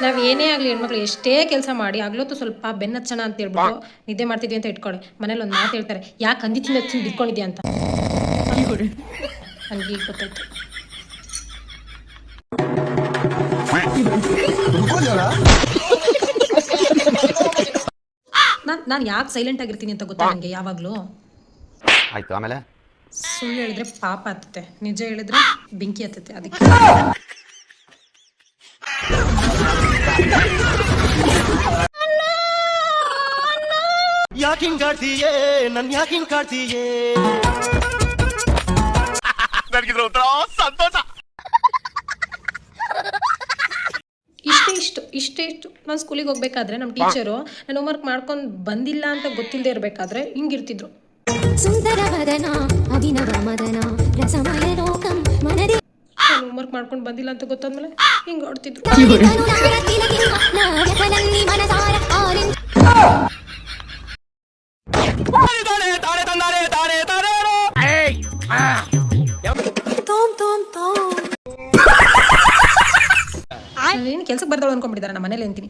ನಾವು ಏನೇ ಆಗಲಿ ಹೆಣ್ಮಕ್ಳು ಎಷ್ಟೇ ಕೆಲಸ ಮಾಡಿ ಆಗ್ಲೊತ್ತು ಸ್ವಲ್ಪ ಬೆನ್ನಚ್ಚಣ ಅಂತ ಹೇಳ್ಬಿಟ್ಟು ನಿದ್ದೆ ಮಾಡ್ತಿದ್ವಿ ಅಂತ ಇಟ್ಕೊಳ್ಳಿ, ಮನೇಲಿ ಒಂದು ಮಾತು ಹೇಳ್ತಾರೆ, ಯಾಕೆ ಅಂದಿ ತಿಂದು ಬಿಟ್ಕೊಂಡಿದ್ಯಾ ಅಂತ. ನನಗೆ ಈಗ ಗೊತ್ತಾಯ್ತು. ನಾನು ಯಾಕೆ ಸೈಲೆಂಟ್ ಆಗಿರ್ತೀನಿ ಅಂತ ಗೊತ್ತಾ ನನಗೆ ಯಾವಾಗಲೂ. ಆಯ್ತು, ಆಮೇಲೆ ಸುಳ್ಳು ಹೇಳಿದ್ರೆ ಪಾಪ ಹತ್ತುತ್ತೆ, ನಿಜ ಹೇಳಿದ್ರೆ ಬೆಂಕಿ ಹತ್ತುತ್ತೆ. ಅದಕ್ಕೆ ಯಾಕಿಂಗ್ ಕಾಡ್ತೀಯೇ ನನ್ ಯಾಕಿಂಗ್ ಕಾಡ್ತೀಯೇ ನನಗಿದ್ರ ಒಂಥರ ಸಂತೋಷ. ಇಷ್ಟು ನಾನು ಸ್ಕೂಲಿಗೆ ಹೋಗ್ಬೇಕಾದ್ರೆ ನಮ್ಮ ಟೀಚರು ನಾನು ಹೋಮ್ವರ್ಕ್ ಮಾಡ್ಕೊಂಡು ಬಂದಿಲ್ಲ ಅಂತ ಗೊತ್ತಿಲ್ಲದೆ ಇರಬೇಕಾದ್ರೆ ಹಿಂಗಿರ್ತಿದ್ರು. ಸುಂದರ ವದನ ಅಭಿನವ ಮದನ ರಸಮಯ ಲೋಕಂ ಮನದಿ. ನಾನು ಹೋಮ್ವರ್ಕ್ ಮಾಡ್ಕೊಂಡು ಬಂದಿಲ್ಲ ಅಂತ ಗೊತ್ತಾದ್ಮೇಲೆ ಹಿಂಗೆ ಆಡ್ತಿದ್ರು. ಏನು ಕೆಲ್ಸಕ್ಕೆ ಬರ್ತಾಳು ಅನ್ಕೊಂಡ್ಬಿಟ್ಟಿದ್ದಾರೆ ನಮ್ಮ ಮನೇಲಿ ಅಂತೀನಿ.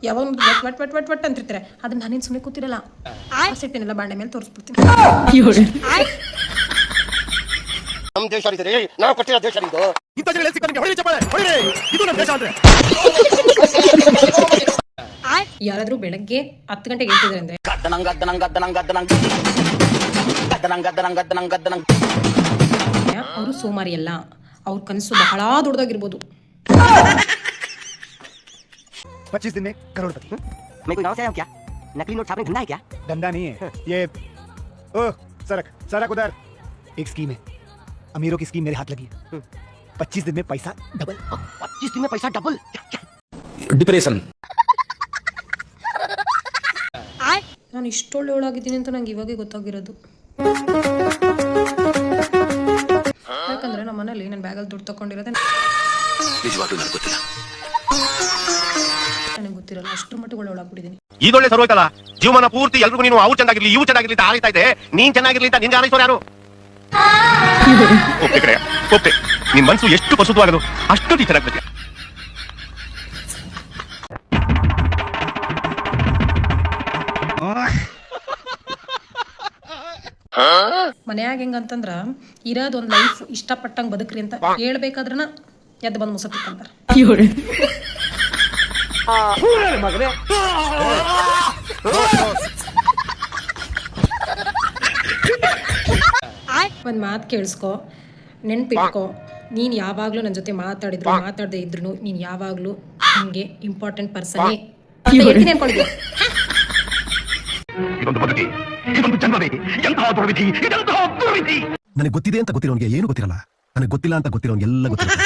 ಯಾವಾಗ ವಟ್ ವಟ್ ವಟ್ ವಟ್ ಅಂತಿರ್ತಾರೆ, ಅದನ್ನ ನಾನೇನು ಸುಮ್ಮನೆ ಕೂತಿರಲ್ಲ, ಸಿಟ್ಟಿನೆಲ್ಲ ಬಾಂಡೆ ಮೇಲೆ ತೋರಿಸ್ಬಿಡ್ತೀನಿ. ನಮ್ಮ ದೇಶ ನಾವು ಕೊಟ್ಟಿರೋ ದೇಶ ಯಾರಾದ್ರೂ ಬೆಳಗ್ಗೆ 10 ಗಂಟೆಗೆ ಹೇಳ್ತಿದ್ದಾರೆ ಅಂದ್ರೆ ಅವರು ಸೋಮಾರಿ ಅಲ್ಲ, ಅವ್ರ ಕನಸು ಬಹಳ ದೊಡ್ಡದಾಗಿರ್ಬೋದು. 25 दिन में करोड़पति। मैं कोई गाँव से आया हूँ क्या? नकली नोट छापने धंधा है क्या? धंधा नहीं है ये। ओह सरक उधर। एक स्कीम है, अमीरों की स्कीम मेरे हाथ लगी है। 25 दिन में पैसा डबल। 25 दिन में पैसा डबल? ಡಿಪ್ರೆಷನ್. ನಾನು ಇಷ್ಟೊಳ್ಳೆಯವಳಾಗಿದ್ದೀನಿ ಅಂತ ನಂಗೆ ಇವಾಗೇ ಗೊತ್ತಾಗಿರೋದು. ಯಾಕಂದ್ರೆ ನಮ್ಮ ಮನೇಲಿ ನನ್ನ ಬ್ಯಾಗಲ್ಲಿ ದುಡ್ಡು ತಗೊಂಡಿರೋದೆ ನನಗೆ ಗೊತ್ತಿರಲ್ಲ, ಅಷ್ಟು ಮಟ್ಟಿಗೆ ಒಳಗಾಗ್ಬಿಟ್ಟಿದ್ದೀನಿ. ಇದೊಳ್ಳೆ ಸರೋಯ್ತಲ್ಲ, ಜೀವನ ಪೂರ್ತಿ ಎಲ್ರಿಗೂ ನೀನು ಅವ್ರು ಚೆನ್ನಾಗಿರ್ಲಿ ಇವು ಚೆನ್ನಾಗಿರ್ಲಿ ಅಂತ ಆರೈತಾ ಇದೆ. ನೀನ್ ಚೆನ್ನಾಗಿರ್ಲಿ ಅಂತ ನಿನ್ಗೆ ಆರೈಸೋರು ಯಾರು? ಒಪ್ಪೆ ಕಡೆ ಒಪ್ಪೆ, ನಿನ್ ಮನ್ಸು ಎಷ್ಟು ಪರಿಶುದ್ಧವಾಗದು ಅಷ್ಟು ಟೀಚರ್ ಆಗ್ಬೇಕು. ಮನ್ಯಾಗ ಹೆಂಗಂತಂದ್ರ ಇರೋದೊಂದು ಲೈಫ್ ಇಷ್ಟಪಟ್ಟಂಗೆ ಬದುಕ್ರಿ ಅಂತ ಹೇಳ್ಬೇಕಾದ್ರನ ಎದ್ದು ಬಂದು ಮುಸ ತಿಕ್ಕಂತಾರ. ಒಂದು ಮಾತು ಕೇಳಿಸ್ಕೊ, ನೆನ್ಪಿಟ್ಕೊ, ನೀನು ಯಾವಾಗಲೂ ನನ್ನ ಜೊತೆ ಮಾತಾಡದೆ ಇದ್ರು ನೀನು ಯಾವಾಗಲೂ ನನಗೆ ಇಂಪಾರ್ಟೆಂಟ್ ಪರ್ಸನ್ ಅನ್ಕೊಂಡಿದ್ದೆ. ನನಗೆ ಗೊತ್ತಿದೆ ಅಂತ ಗೊತ್ತಿರೋನ್ಗೆ ಏನು ಗೊತ್ತಿರಲ್ಲ, ನನಗೆ ಗೊತ್ತಿಲ್ಲ ಅಂತ ಗೊತ್ತಿರೋನ್ಗೆ ಎಲ್ಲ ಗೊತ್ತಿರುತ್ತೆ.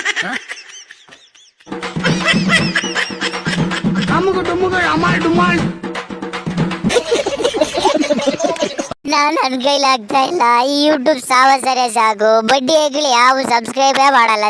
ನನ್ನ ಕೈಲಾಗ್ತಾ ಇಲ್ಲ, ಈ ಯೂಟ್ಯೂಬ್ ಸಾವಸರೆ ಸಾಕು, ಬಡ್ಡಿ ಹೆಗ್ಲಿ ಯಾವ ಸಬ್ಸ್ಕ್ರೈಬೇ ಮಾಡಲ್ಲ.